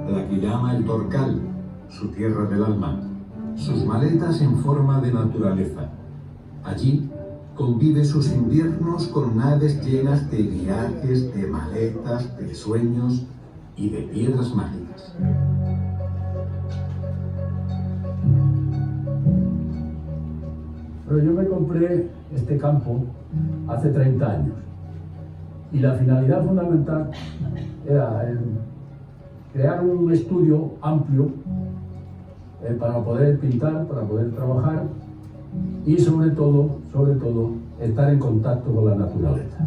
la que llama El Torcal, su tierra del alma, sus maletas en forma de naturaleza. Allí convive sus inviernos con naves llenas de viajes, de maletas, de sueños y de piedras mágicas. Pero yo me compré este campo hace 30 años y la finalidad fundamental era crear un estudio amplio para poder pintar, para poder trabajar y sobre todo, estar en contacto con la naturaleza.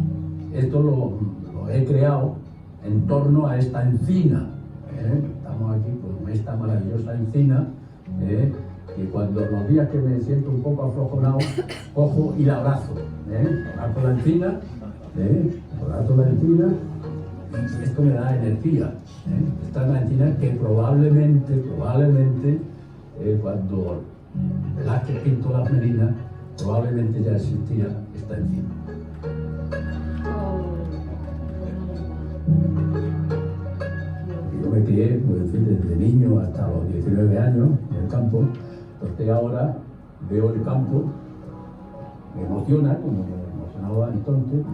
Esto lo he creado en torno a esta encina. Estamos aquí con esta maravillosa encina, que cuando los días que me siento un poco aflojonado, cojo y la abrazo. Abrazo la encina, y esto me da energía. Esta es la encina que probablemente, cuando Velázquez pintó las Meninas, probablemente ya existía esta encina. Yo me crié, pues, desde niño hasta los 19 años en el campo, entonces ahora veo el campo, me emociona, como me emocionaba entonces,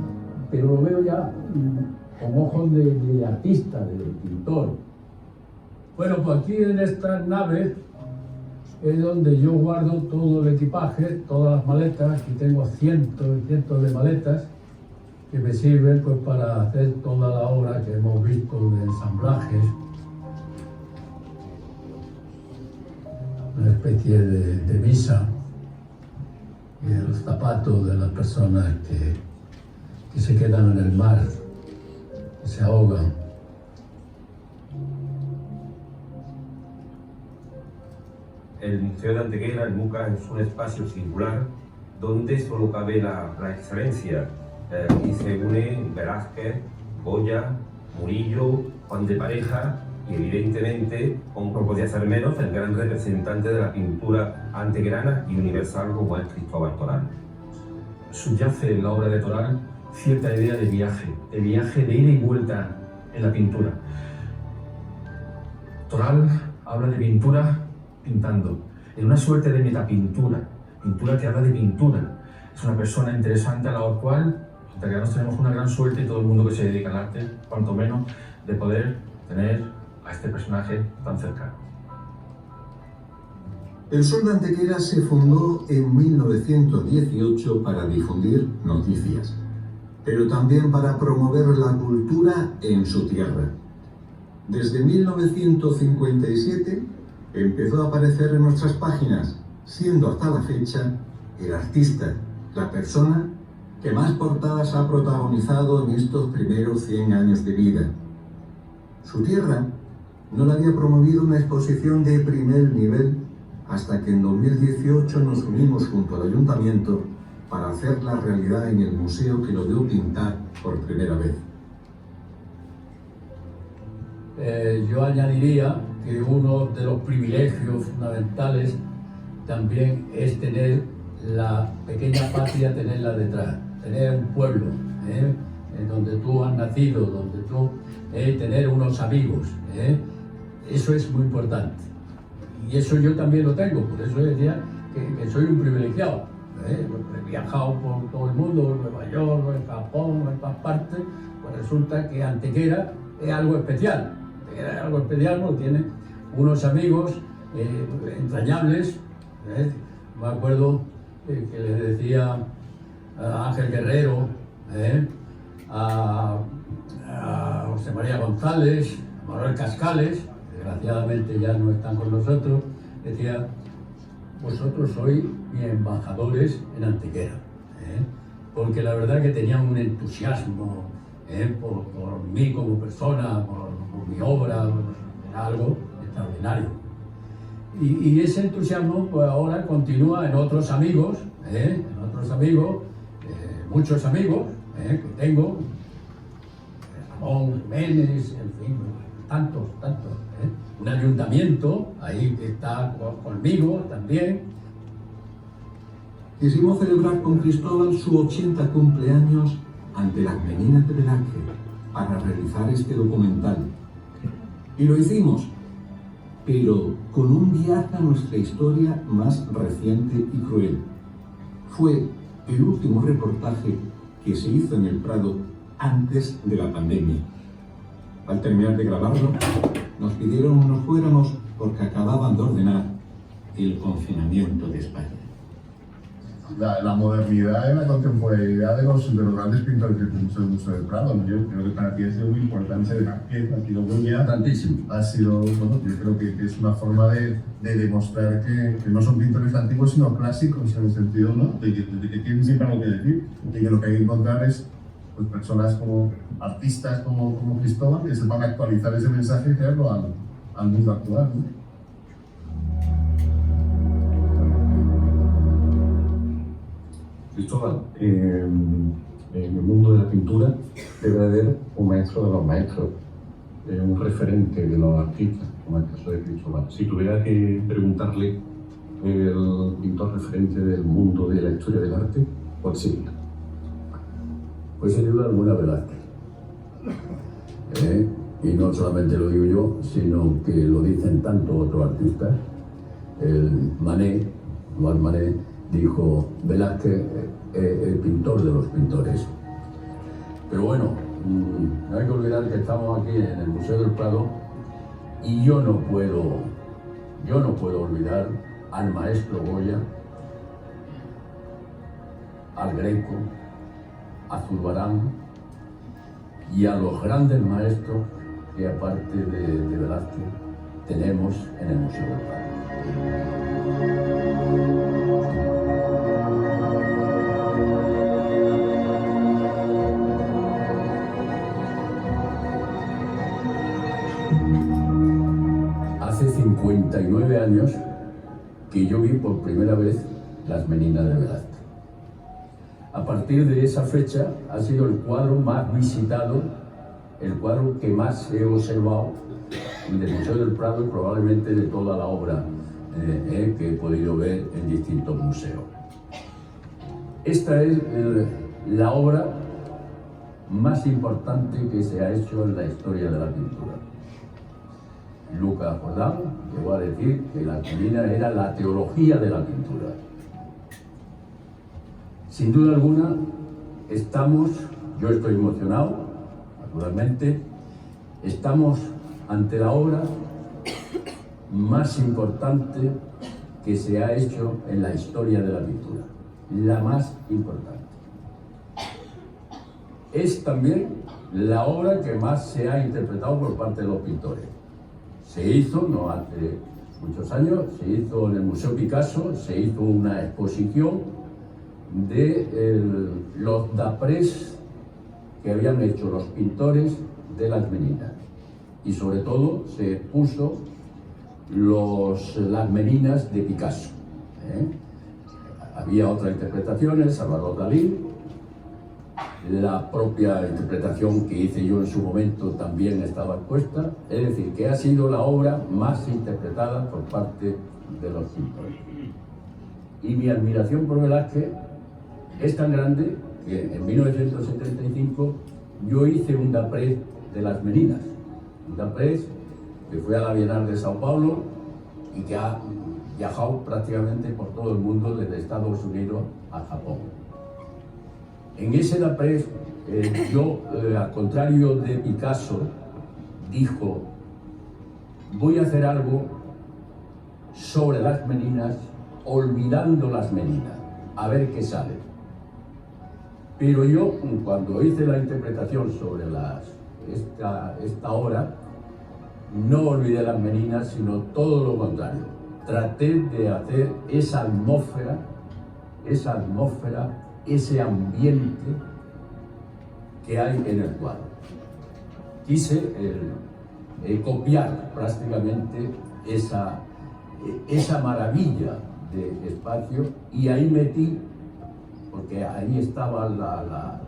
pero lo veo ya con ojos de artista, de pintor. Bueno, pues aquí en estas naves es donde yo guardo todo el equipaje, todas las maletas. Aquí tengo cientos y cientos de maletas que me sirven pues para hacer toda la obra que hemos visto de ensamblajes, una especie de misa y de los zapatos de las personas que se quedan en el mar, que se ahogan. El Museo de Antequera, el MUCA, es un espacio singular donde solo cabe la excelencia y se unen Velázquez, Goya, Murillo, Juan de Pareja y evidentemente, como no podía ser menos, el gran representante de la pintura antequerana y universal como es Cristóbal Toral. Subyace en la obra de Toral cierta idea de viaje de ida y vuelta en la pintura. Toral habla de pintura pintando, en una suerte de metapintura, pintura que habla de pintura. Es una persona interesante a la cual los antequeranos tenemos una gran suerte, y todo el mundo que se dedica al arte, cuanto menos, de poder tener a este personaje tan cercano. El Sol de Antequera se fundó en 1918 para difundir noticias, pero también para promover la cultura en su tierra. Desde 1957 empezó a aparecer en nuestras páginas, siendo hasta la fecha el artista, la persona que más portadas ha protagonizado en estos primeros 100 años de vida. Su tierra no le había promovido una exposición de primer nivel hasta que en 2018 nos unimos junto al ayuntamiento para hacerla realidad en el museo que lo vio pintar por primera vez. Yo añadiría que uno de los privilegios fundamentales también es tener la pequeña patria, tenerla detrás, tener un pueblo, en donde tú has nacido, donde tú tener unos amigos, eso es muy importante. Y eso yo también lo tengo, por eso decía que soy un privilegiado. He viajado por todo el mundo, en Nueva York, en Japón, en todas partes, pues resulta que Antequera es algo especial. Antequera es algo especial porque tiene unos amigos entrañables. Me acuerdo que le decía a Ángel Guerrero, a José María González, a Manuel Cascales, desgraciadamente ya no están con nosotros, decía: vosotros sois mis embajadores en Antequera, porque la verdad que tenían un entusiasmo por mí como persona, por mi obra, era algo extraordinario. Y ese entusiasmo pues ahora continúa en otros amigos, muchos amigos que tengo, Ramón Jiménez, en fin, tantos. Un ayuntamiento ahí que está conmigo también. Quisimos celebrar con Cristóbal su 80 cumpleaños ante las Meninas de Velázquez para realizar este documental. Y lo hicimos, pero con un viaje a nuestra historia más reciente y cruel. Fue el último reportaje que se hizo en el Prado antes de la pandemia. Al terminar de grabarlo, nos pidieron que nos fuéramos porque acababan de ordenar el confinamiento de España. La modernidad y la contemporaneidad de los grandes pintores que tenemos en el Museo del Prado, ¿no? Yo creo que para ti ha sido muy importante Velázquez, ha sido Tantísimo. ha sido, bueno, yo creo que es una forma de demostrar que no son pintores antiguos sino clásicos, en el sentido, ¿no?, de que tienen siempre algo que decir y que lo que hay que encontrar es pues, personas como artistas como Cristóbal que sepan actualizar ese mensaje y traerlo al mundo actual, ¿no? Cristóbal, en el mundo de la pintura debe haber un maestro de los maestros, un referente de los artistas, como el caso de Cristóbal. Si tuviera que preguntarle el pintor referente del mundo de la historia del arte, ¿cuál sería? Pues sin duda alguna Velázquez. Y no solamente lo digo yo, sino que lo dicen tantos otros artistas. Manet dijo, Velázquez es el pintor de los pintores. Pero bueno, no hay que olvidar que estamos aquí en el Museo del Prado y yo no puedo olvidar al maestro Goya, al Greco, a Zurbarán y a los grandes maestros que aparte de Velázquez tenemos en el Museo del Prado. Hace 59 años que yo vi por primera vez Las Meninas de Velázquez. A partir de esa fecha ha sido el cuadro más visitado, el cuadro que más he observado del Museo del Prado y probablemente de toda la obra que he podido ver en distintos museos. Esta es la obra más importante que se ha hecho en la historia de la pintura. Lucas Jordán llegó a decir que la Meninas era la teología de la pintura. Sin duda alguna, yo estoy emocionado, naturalmente, estamos ante la obra más importante que se ha hecho en la historia de la pintura, la más importante. Es también la obra que más se ha interpretado por parte de los pintores. Se hizo, no hace muchos años, se hizo en el Museo Picasso, se hizo una exposición de los daprés que habían hecho los pintores de las Meninas. Y sobre todo se expuso las Meninas de Picasso. Había otras interpretaciones, Salvador Dalí, la propia interpretación que hice yo en su momento también estaba expuesta, es decir, que ha sido la obra más interpretada por parte de los pintores. Y mi admiración por Velázquez es tan grande que en 1975 yo hice un daprés de las Meninas, un daprés que fue a la Bienal de Sao Paulo y que ha viajado prácticamente por todo el mundo, desde Estados Unidos a Japón. En ese daprés, al contrario de Picasso, dijo, voy a hacer algo sobre las Meninas, olvidando las Meninas, a ver qué sale. Pero yo, cuando hice la interpretación sobre esta obra, no olvidé las Meninas, sino todo lo contrario. Traté de hacer esa atmósfera, ese ambiente que hay en el cuadro. Quise copiar prácticamente esa maravilla de espacio, y ahí metí, porque ahí estaba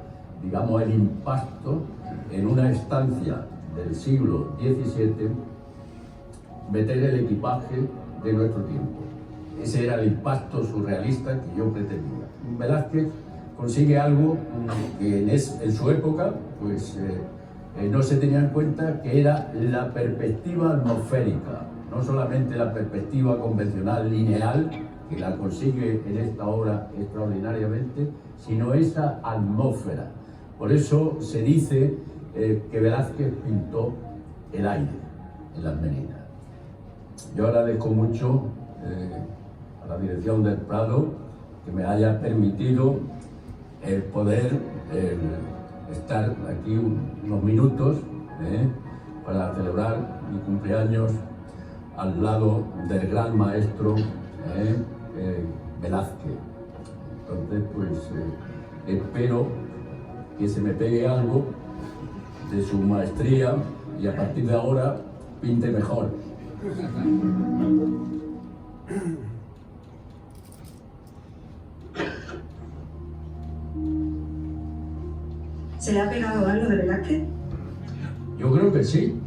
digamos, el impacto en una estancia del siglo XVII, meter el equipaje de nuestro tiempo. Ese era el impacto surrealista que yo pretendía. Velázquez consigue algo que en su época pues, no se tenía en cuenta, que era la perspectiva atmosférica, no solamente la perspectiva convencional lineal, que la consigue en esta obra extraordinariamente, sino esa atmósfera. Por eso se dice que Velázquez pintó el aire en las Meninas. Yo agradezco mucho a la dirección del Prado que me haya permitido poder estar aquí unos minutos para celebrar mi cumpleaños al lado del gran maestro Velázquez. Entonces, pues espero que se me pegue algo de su maestría y a partir de ahora pinte mejor. ¿Se le ha pegado algo de Velázquez? Yo creo que sí,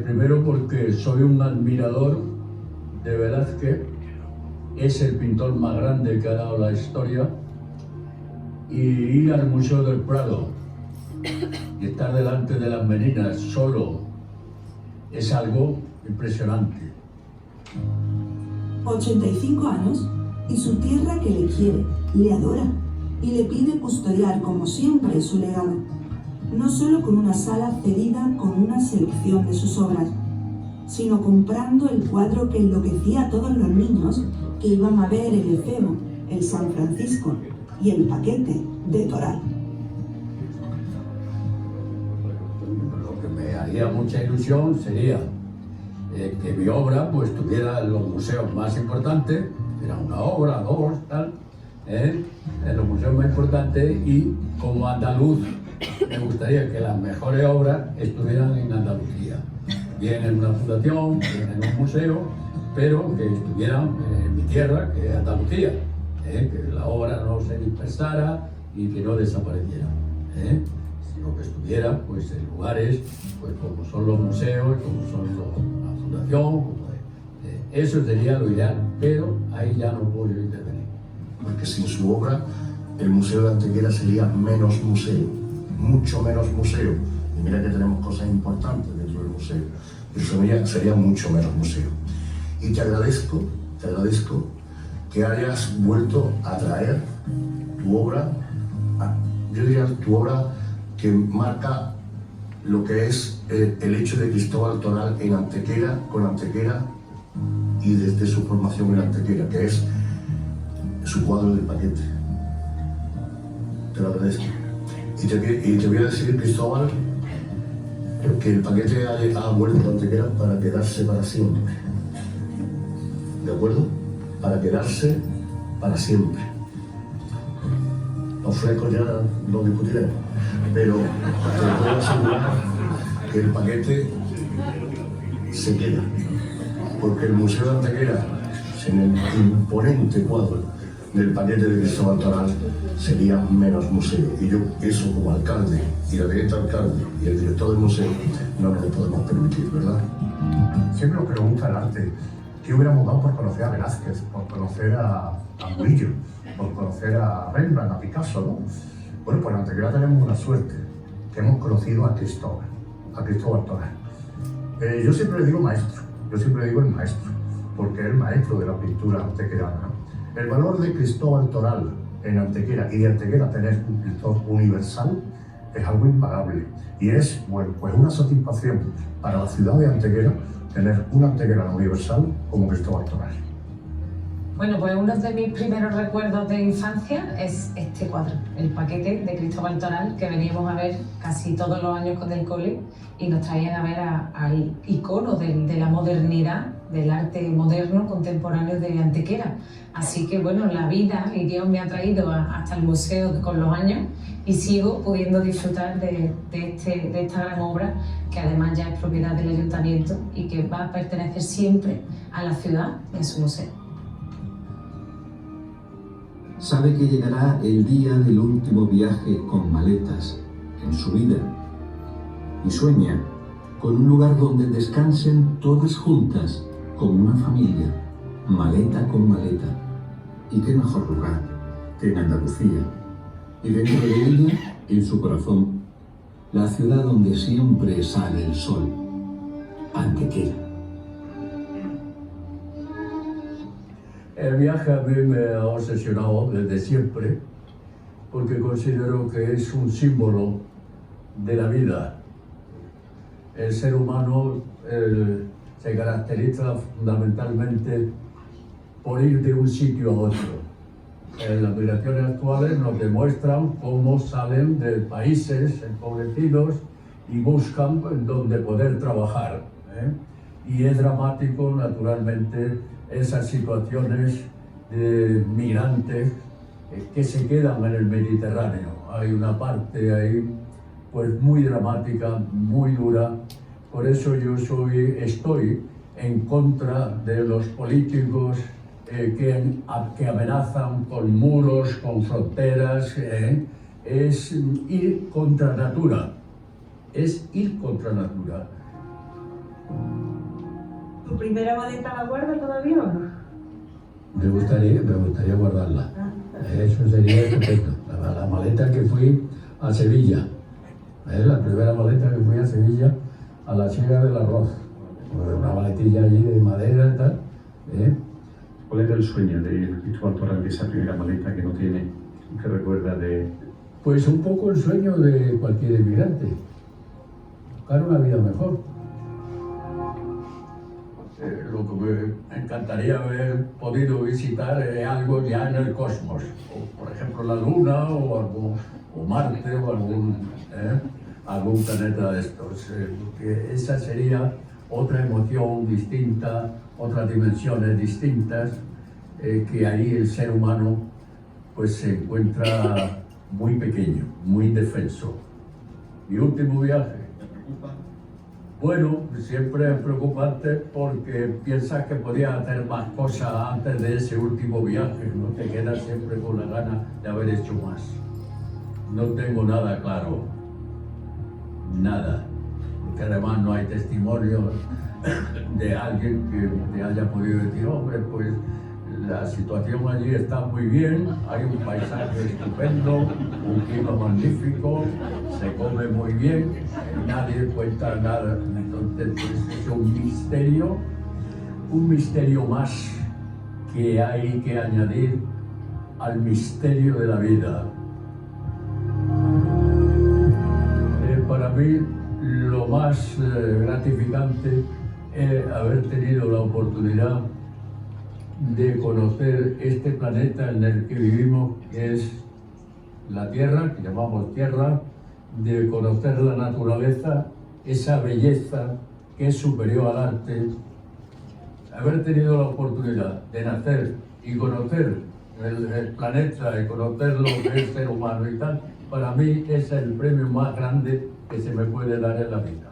primero porque soy un admirador de Velázquez, es el pintor más grande que ha dado la historia, y ir al Museo del Prado y estar delante de las Meninas solo es algo impresionante. 85 años y su tierra que le quiere, le adora y le pide custodiar como siempre su legado, no solo con una sala cedida con una selección de sus obras, sino comprando el cuadro que enloquecía a todos los niños que iban a ver el Efebo, el San Francisco y el Paquete de Toral. Lo que me haría mucha ilusión sería que mi obra pues estuviera en los museos más importantes, era una obra, dos, tal, en los museos más importantes, y como andaluz me gustaría que las mejores obras estuvieran en Andalucía, bien en una fundación, bien en un museo, pero que estuvieran en mi tierra, que es Andalucía, que la obra no se dispersara y que no desapareciera, sino que estuviera pues, en lugares pues, como son los museos, como son la fundación, eso sería lo ideal, pero ahí ya no puedo intervenir. Porque sin su obra el Museo de Antequera sería menos museo, mucho menos museo. Y mira que tenemos cosas importantes dentro del museo, pero sería mucho menos museo. Y te agradezco que hayas vuelto a traer tu obra, yo diría tu obra que marca lo que es el hecho de Cristóbal Toral en Antequera, con Antequera y desde su formación en Antequera, que es su cuadro del Paquete. Te lo agradezco. Y te voy a decir, Cristóbal, que el Paquete ha vuelto a Antequera para quedarse para siempre. ¿De acuerdo? Para quedarse para siempre. Los frescos ya lo discutiremos, pero te puedo asegurar que el Paquete se queda, porque el Museo de Antequera, sin el imponente cuadro del Paquete de Cristóbal Toral, sería menos museo. Y yo, eso como alcalde, y la directa alcalde y el director del museo, no nos lo podemos permitir, ¿verdad? Siempre nos pregunta el arte, ¿qué hubiéramos dado por conocer a Velázquez, por conocer a Murillo, por conocer a Rembrandt, a Picasso, ¿no? Bueno, pues en Antequera tenemos una suerte, que hemos conocido a Cristóbal Toral. Yo siempre le digo maestro, yo siempre le digo el maestro, porque es el maestro de la pintura antequerana. El valor de Cristóbal Toral en Antequera y de Antequera tener un pintor universal es algo impagable. Y es, bueno, pues una satisfacción para la ciudad de Antequera tener un antequerano universal como Cristóbal Toral. Bueno, pues uno de mis primeros recuerdos de infancia es este cuadro, el paquete de Cristóbal Toral, que veníamos a ver casi todos los años con el cole y nos traían a ver al icono de la modernidad, del arte moderno contemporáneo de Antequera. Así que bueno, la vida y Dios me ha traído hasta el museo con los años y sigo pudiendo disfrutar de esta gran obra, que además ya es propiedad del ayuntamiento y que va a pertenecer siempre a la ciudad y a su museo. Sabe que llegará el día del último viaje con maletas en su vida y sueña con un lugar donde descansen todas juntas como una familia, maleta con maleta. Y qué mejor lugar que en Andalucía, y dentro de ella, en su corazón, la ciudad donde siempre sale el sol, Antequera. El viaje a mí me ha obsesionado desde siempre, porque considero que es un símbolo de la vida. El ser humano se caracteriza fundamentalmente por ir de un sitio a otro. Las migraciones actuales nos demuestran cómo salen de países empobrecidos y buscan donde poder trabajar, Y es dramático, naturalmente, esas situaciones de migrantes que se quedan en el Mediterráneo. Hay una parte ahí pues muy dramática, muy dura. Por eso yo estoy en contra de los políticos que amenazan con muros, con fronteras. Es ir contra natura. Es ir contra natura. ¿Tu primera maleta la guardas todavía o no? Me gustaría guardarla. Eso sería estupendo. La maleta que fui a Sevilla. La primera maleta que fui a Sevilla, a la Sierra del Arroz. Una maletilla allí de madera y tal. ¿Cuál era el sueño de Cristóbal Toral de esa primera maleta que no tiene, que recuerda de...? Pues un poco el sueño de cualquier inmigrante. Buscar una vida mejor. Lo que me encantaría haber podido visitar es algo ya en el cosmos, o, por ejemplo la Luna o Marte o algún planeta de estos. Que esa sería otra emoción distinta, otras dimensiones distintas, que ahí el ser humano pues se encuentra muy pequeño, muy indefenso. Mi último viaje. Bueno, siempre es preocupante porque piensas que podías hacer más cosas antes de ese último viaje, ¿no? Te quedas siempre con la gana de haber hecho más. No tengo nada claro, nada, porque además no hay testimonio de alguien que te haya podido decir, hombre, pues la situación allí está muy bien, hay un paisaje estupendo, un clima magnífico, se come muy bien, nadie cuenta nada. Entonces pues, es un misterio más que hay que añadir al misterio de la vida. Para mí lo más gratificante es haber tenido la oportunidad de conocer este planeta en el que vivimos, que es la Tierra, que llamamos Tierra, de conocer la naturaleza, esa belleza que es superior al arte, haber tenido la oportunidad de nacer y conocer el planeta y conocer lo que es el ser humano y tal, para mí es el premio más grande que se me puede dar en la vida.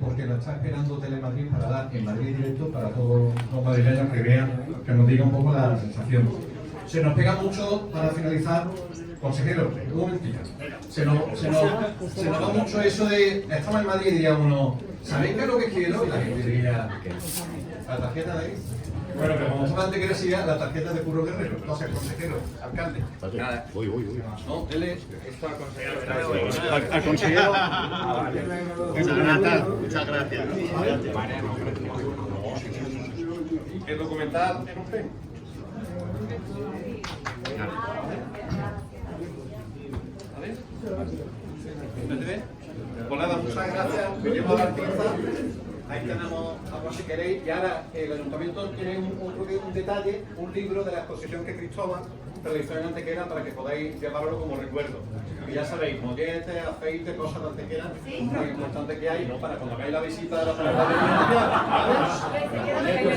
porque lo está esperando Telemadrid para dar en Madrid directo para todos los madrileños que vean, que nos diga un poco la sensación. Se nos pega mucho, para finalizar, consejero, un momentito. Se nos va mucho eso de, estamos en Madrid y diría uno, ¿sabéis qué es lo que quiero? Y la gente diría, la tarjeta de ahí. Bueno, pero como estaba antes que decía, la tarjeta de Curro Guerrero. Entonces, consejero, alcalde. Nada. Voy. No, él es... Esto al consejero. Muchas gracias. El documental en un pen. ¿Vale? Pues nada, muchas gracias. Venimos a la artista. Ahí tenemos algo si queréis. Y ahora el ayuntamiento tiene un detalle, un libro de la exposición que Cristóbal realizó en Antequera para que podáis llevarlo como recuerdo. Y ya sabéis, molletes, aceite, cosas de Antequera, lo importante que hay, ¿no? Para cuando hagáis la visita a la Parada de Mundial, ¿vale?